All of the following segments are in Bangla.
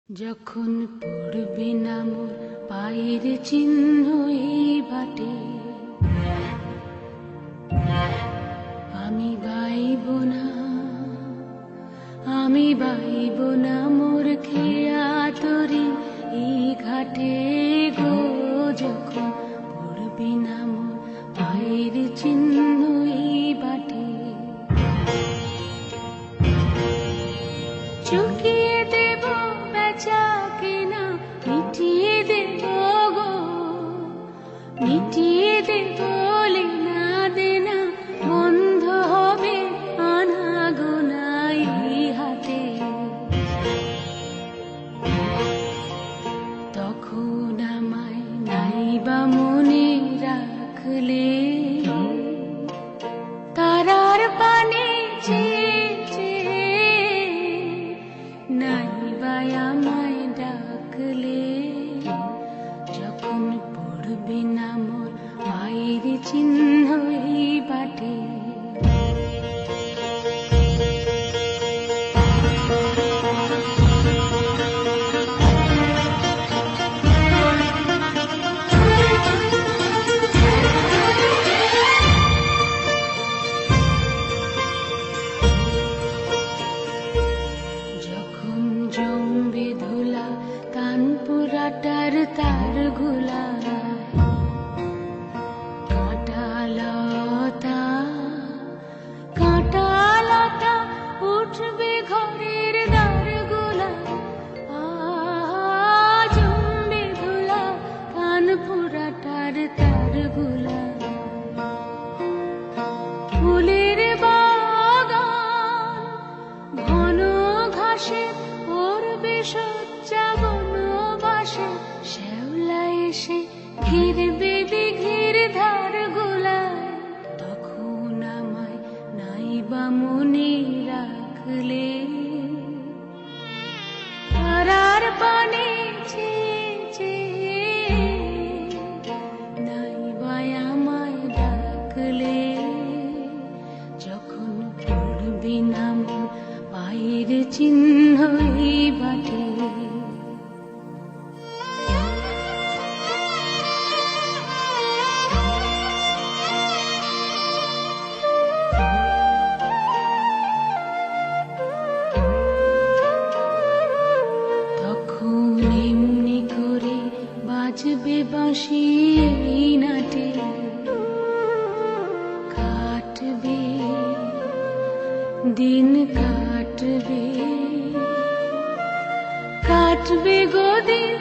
যখন পড়বে না মোর পায়ের চিহ্ন এই বাটে, আমি বাইব না, আমি বাইব না মোর খেয়া তরি এই ঘাটে গো। যখন পড়বে না মোর পায়ের চিহ্ন এই বাটে, চুকিয়ে দেব বেচা কেনা, মিটিয়ে দেব গো, মিটিয়ে দেব লেনা দেনা, বন্ধ হবে আনা গোনা এই হাতে। তখন আমায় নাইবা মনে রাখলে, তারার পানে নাইবা আমায় ডাকলে। যখন পড়বে না মোর পায়ের চিহ্ন এই বাটে, জমবে ধুলা কানপুরাটার তার গুলা, কাঁটালতা কাঁটালতা উঠবে ঘরের দ্বার গুলা। জমবে ধুলা কানপুরাটার তার গুলা, ফুলের বাগান ঘন ঘাসে পড়বে সজ্জা বনবাসে, শ্যাওলা এসে ঘিরবে দিঘির ধার গুলায়। তখন আমায় নাইবা মনে রাখলে, তারার পানে নাইবা আমায় ডাকলে। যখন পড়বে না মোর পায়ের চিহ্ন এই বাটে, তখন এমনি করে বাজবে বাঁশি এই নাটে, কাটবে দিন কাটবে, কাটবে গদিন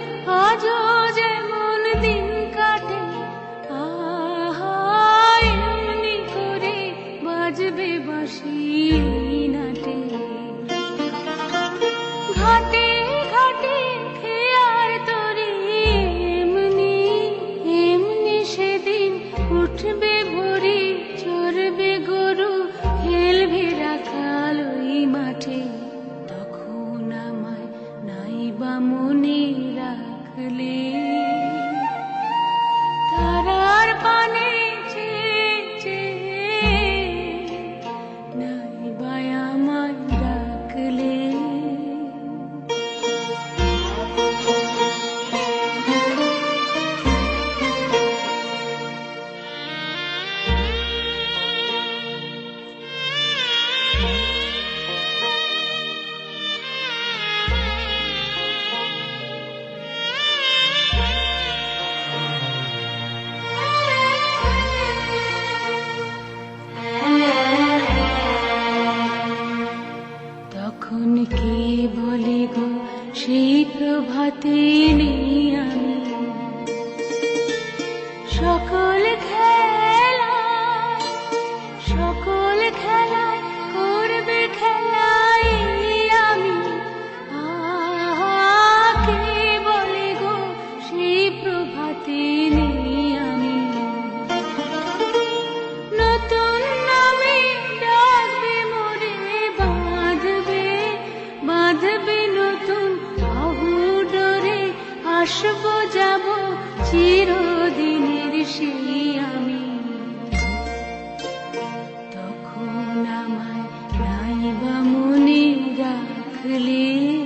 আজও যেমন দিন কাটে। এমনি করে বাজবে বাঁশি নাটে, ঘাটে ঘাটে খেয়ার তরি এমনি এমনি সেদিন উঠবে ভরি, চড়বে গরু খেলবে রাখাল ওই মাঠে। তখন আমায় নাইবা মনে রাখলে, তারার পানে নাইবা আমায় ডাকলে। তখন কে বলে গো সেই প্রভাতে নেই আমি, সকল খেলায় করবে খেলাই আমি। কে বলে গো সেই প্রভাতে নেই আমি, নতুন নামে ডাকবে মোরে, বাঁধবে নতুন বাহু ডোরে। আসবো যাব চিরদিনের সেই আসলে